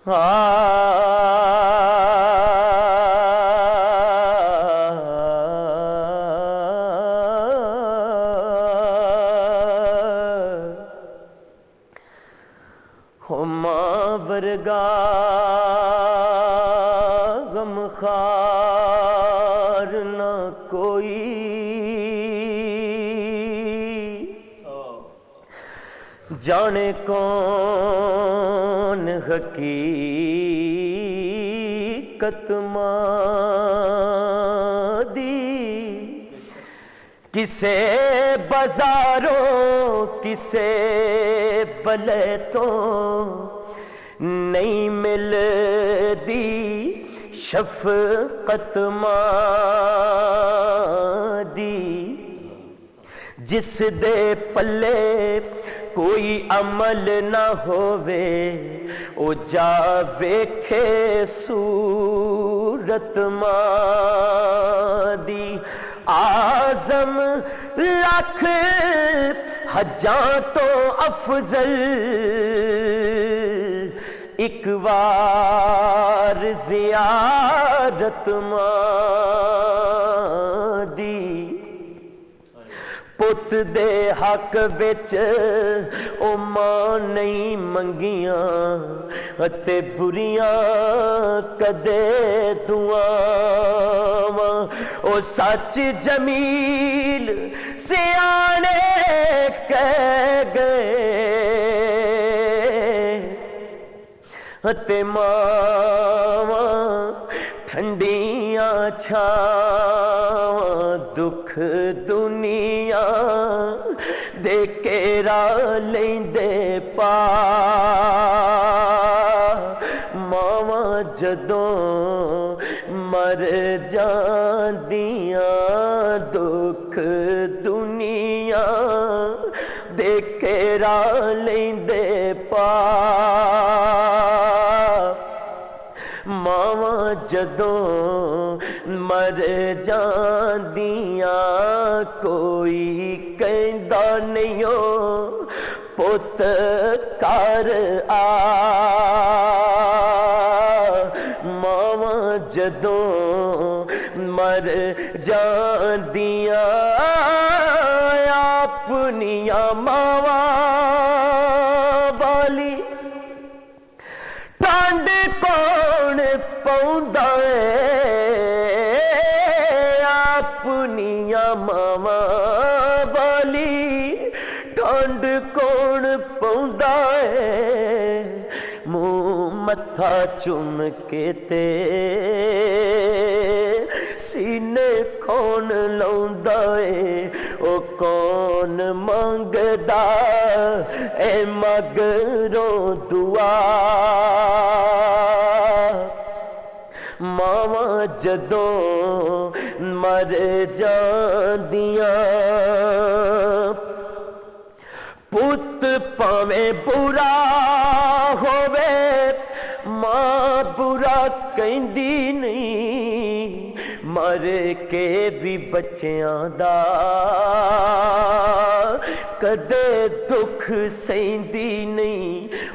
ماں ورگا غمخوار نہ کوئی، جانے کون حقیقت ماں دی، کسے بازاروں کسے بلے تو نہیں مل دی شفقت ماں دی، جس دے پلے کوئی عمل نہ ہووے او جا ویکھے صورت ماں دی، اعظم لاکھ حجاں تو افضل ایک وار زیارت ماں دی، پت دے حق وچ او ماں نہیں منگیاں تے بریاں کدے دعاواں، او سچ جمیل سیانے کہہ گئے تے ماواں ٹھنڈیاں چھاواں دکھ دنیا دے کے را لیندے پا، ماواں جدوں مر جاندیاں دکھ دنیا دے کے را لیندے پا، ماواں جدوں مر جاندیاں کوئی کہندا نہیں او پت کر آ، ماواں جدوں مر جاندیاں اپنیاں ماواں والی ٹانڈ کون پاؤندا اے، اپنیاں ماواں والی ٹانڈ کون پاؤندا اے، منہ متھا چوم کے تے سینے کون لاؤندا اے، او کون منگدا اے مگروں دعا، ماواں جدوں مر جاندیاں پت پاویں برا ہووے ماں برا کہندی نہیں، مر کے بھی بچیاں دا کدے دکھ سہندی نہیں،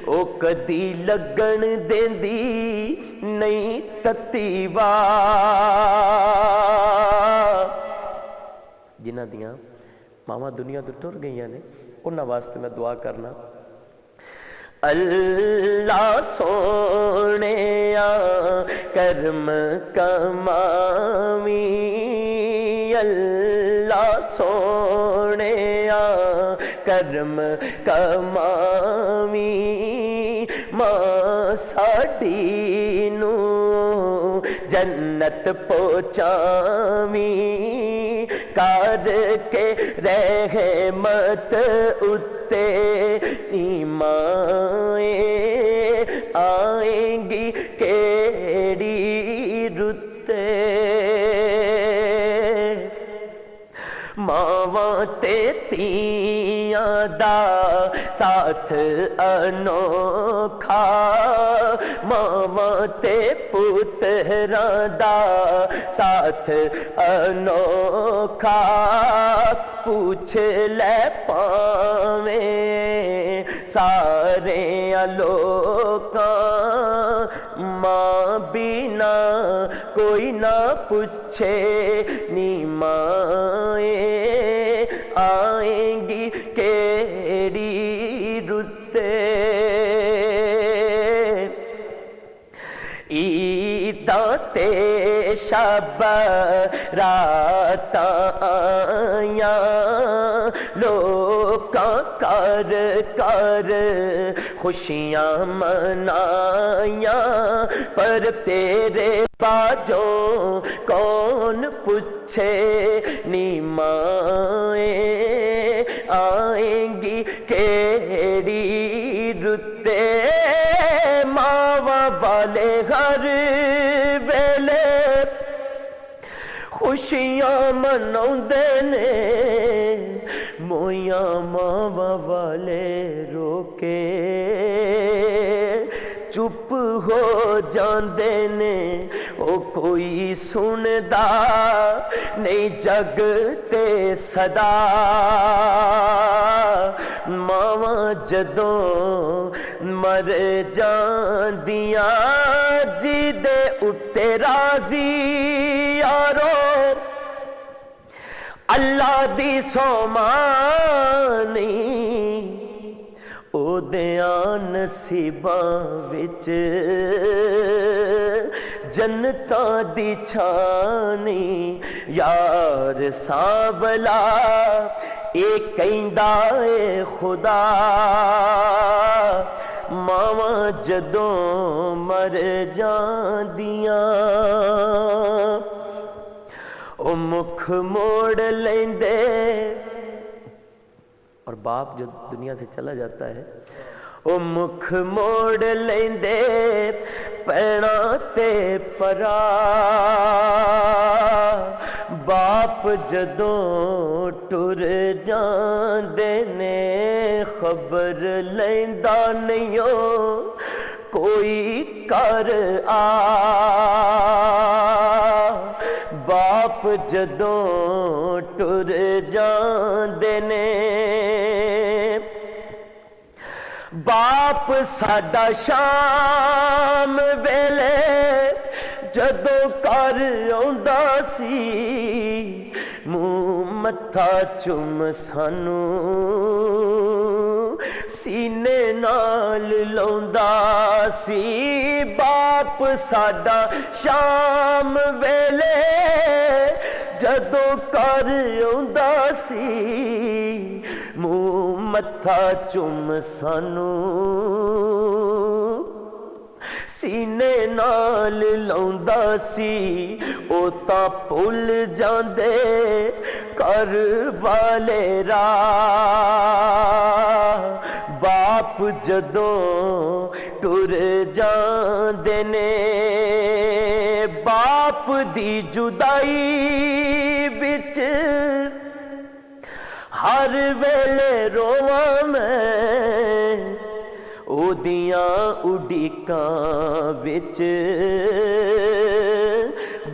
او کدی لگن دیندی نہیں تتی واہ، جنہاں دیاں ماواں دنیا تو ٹر گئیاں نے انہاں واسطے میں دعا کرنا، اللہ سونیا کرم کماویں، اللہ سونیا کرم کماویں، ماں ساڈی نو جنت پہنچاویں، کر کے رحمت اتے ایمائیں آئیں گی کیڑی رتے، ماواں تے تیاں دا ساتھ ساتھ انوکھا ماواں تے پتراں دا ساتھ انوکھا پوچھ لے پاویں سارے لوکاں ماں بینا کوئی نہ پوچھے نی مائیں آئیں گی کیڑی رتے عیداں تے شب راتاں آیاں لوکاں کر کر خوشیاں منائیاں پر تیرے باجوں کون پوچھے نی مائیں آئیں گی کیڑی رتے ماواں والے ہر ویلے خوشیاں مناؤندے نے مویاں ماواں والے رو کے چپ ہو جاندے نے او کوئی سندا نہیں جگ تے صدا ماواں جدوں مر جاندیاں جی دے اتے راضی یارو اللہ دی سومانی او دیاں نصیباں وچ جنتاں دی چھانی یار سانولا اے کہندا اے خدا ماواں جدوں مر جاندیاں او مکھ موڑ لیندے اور باپ جو دنیا سے چلا جاتا ہے او مکھ موڑ لیندے پیڑاں تے پرا باپ جدوں ٹر جاندے نے خبر لیندا نہیں کوئی کر باپ جدوں ٹر جاندے نے باپ ساڈا شام ویلے جدوں کر آوندا سی منہ متھا چم سانوں سینے نال لاوندا سی باپ ساڈا شام ویلے جدوں کر آوندا سی منہ متھا چم سانوں سینے نال لاوندا سی او تاں بھل جاندے کر والے راہ باپ جدوں ٹر جاندے نے باپ دی جدائی وچ ہر ویلے رواں میں او دیاں اڈیکاں وچ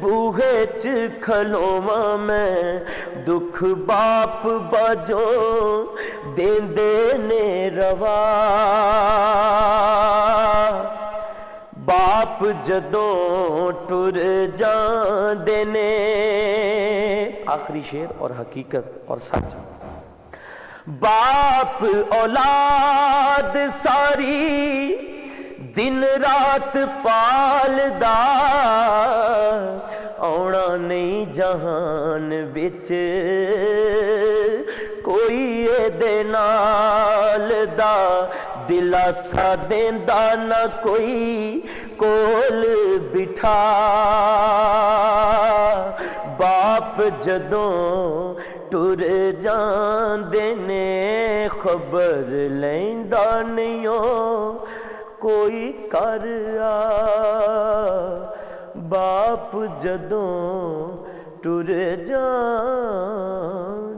بوہے چ کھلوواں میں دکھ باپ باجوں دیندے نے روا باپ جدوں ٹر جاندے نے آخری شعر اور حقیقت اور سچ باپ اولاد ساری دن رات پالدا آنا نہیں جہان وچ کوئی دے نال دا دلاسا دیندا نہ کوئی کول بٹھا باپ جدوں ٹر جاندے نے خبر لیندا نہیں کوئی کر باپ جدوں ٹر جاندے